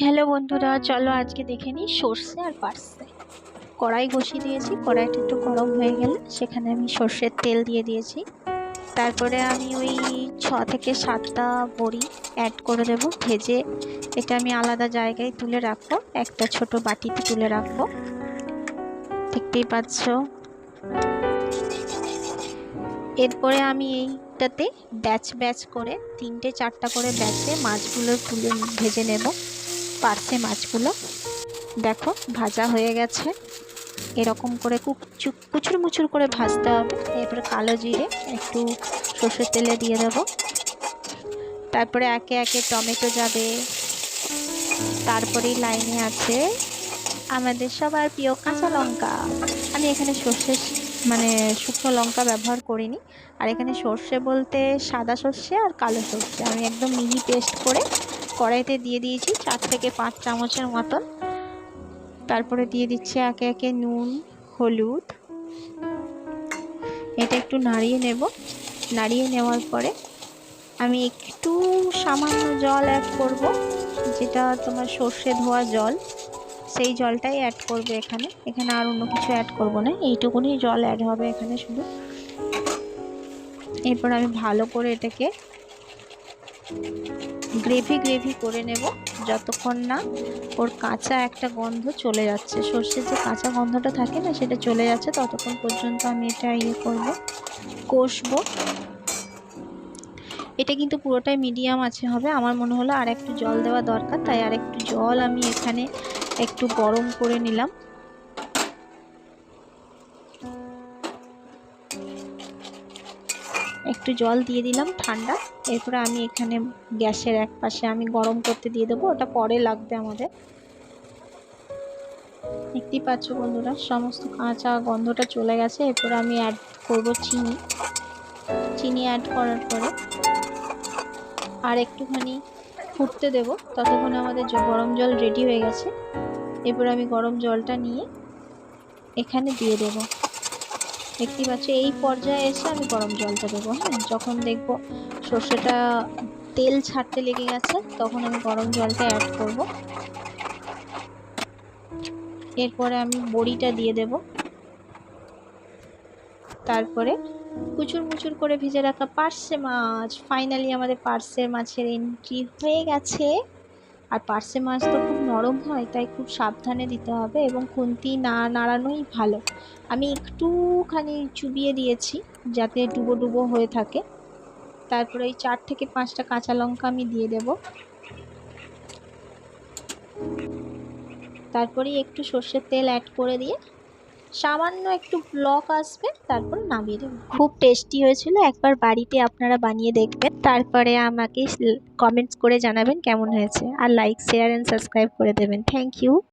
Hello বন্ধুরা, চলো আজকে দেখে নিই সর্ষে আর পার্সে। কড়াই বসিয়ে দিয়েছি, কড়াইটা একটু গরম হয়ে গেলে সেখানে আমি সর্ষের তেল দিয়ে দিয়েছি। তারপরে আমি ওই 6 থেকে 7টা বড়ি অ্যাড করে দেবো ভেজে। এটা আমি আলাদা জায়গায় তুলে রাখবো, একটা ছোট বাটিতে তুলে রাখবো। দেখতেই পাচ্ছ। এরপরে আমি এইটাতে ব্যাচ ব্যাচ করে 3টে 4টা করে ব্যাচে মাছগুলো তুলে ভেজে নেব। পার্সে মাছগুলো দেখো ভাজা হয়ে গেছে। এরকম করে কুচুর মুচুর করে ভাজতে হবে। এরপরে কালো জিরে একটু সর্ষের তেলে দিয়ে দেব। তারপরে একে একে টমেটো যাবে। তারপরেই লাইনে আছে আমাদের সবার প্রিয় কাঁচা লঙ্কা। আমি এখানে সর্ষে মানে শুকনো লঙ্কা ব্যবহার করিনি। আর এখানে সর্ষে বলতে সাদা সর্ষে আর কালো সর্ষে আমি একদম মিহি পেস্ট করে কড়াইতে দিয়ে দিয়েছি 4 থেকে 5 চামচের মতন। তারপরে দিয়ে দিচ্ছি একে একে নুন, হলুদ। এটা একটু নাড়িয়ে নেব। নাড়িয়ে নেওয়ার পরে আমি একটু সামান্য জল অ্যাড করব, যেটা তোমার সর্ষে ধোয়া জল, সেই জলটাই অ্যাড করব এখানে। এখানে আর অন্য কিছু অ্যাড করব না, এইটুকুনি জল অ্যাড হবে এখানে শুধু। এরপর আমি ভালো করে এটাকে গ্রেভি করে নেব, যতক্ষণ না ওর কাঁচা একটা গন্ধ চলে যাচ্ছে। সর্ষের যে কাঁচা গন্ধটা থাকে না, সেটা চলে যাচ্ছে, ততক্ষণ পর্যন্ত আমি এটা কষবো। এটা কিন্তু পুরোটাই মিডিয়াম আছে হবে। আমার মনে হলো আর একটু জল দেওয়া দরকার, তাই আর একটু জল আমি এখানে একটু গরম করে নিলাম। একটু জল দিয়ে দিলাম ঠান্ডা। এরপরে আমি এখানে গ্যাসের এক পাশে আমি গরম করতে দিয়ে দেবো, ওটা পরে লাগবে আমাদের। দেখতেই পাচ্ছ বন্ধুরা, সমস্ত কাঁচা গন্ধটা চলে গেছে। এরপরে আমি অ্যাড করব চিনি অ্যাড করার পরে আর একটুখানি ফুটতে দেব। ততক্ষণে আমাদের গরম জল রেডি হয়ে গেছে। এরপর আমি গরম জলটা নিয়ে এখানে দিয়ে দেব। দেখতে পাচ্ছ, এই পর্যায়ে এসে আমি গরম জলটা দেবো। হ্যাঁ, যখন দেখবো সর্ষেটা তেল ছাড়তে লেগে গেছে, তখন আমি গরম জলটা অ্যাড করব। এরপরে আমি বড়িটা দিয়ে দেব। তারপরে কুচুর মুচুর করে ভেজে রাখা পার্সে মাছ। ফাইনালি আমাদের পার্সে মাছের এন্ট্রি হয়ে গেছে। আর পার্সে মাছ তো খুব নরম হয়, তাই খুব সাবধানে দিতে হবে এবং খুন্তি না নাড়ানোই ভালো। আমি একটুখানি চুবিয়ে দিয়েছি যাতে ডুবো ডুবো হয়ে থাকে। তারপরে ওই 4 থেকে 5টা কাঁচা লঙ্কা আমি দিয়ে দেব। তারপরে একটু সর্ষের তেল অ্যাড করে দিয়ে সামান্য একটু ব্লক আসবে, তারপর নামিয়ে দেবো। খুব টেস্টি হয়েছিল, একবার বাড়িতে আপনারা বানিয়ে দেখবেন। তারপরে আমাকে কমেন্টস করে জানাবেন কেমন হয়েছে, আর লাইক, শেয়ার অ্যান্ড সাবস্ক্রাইব করে দেবেন। Thank you.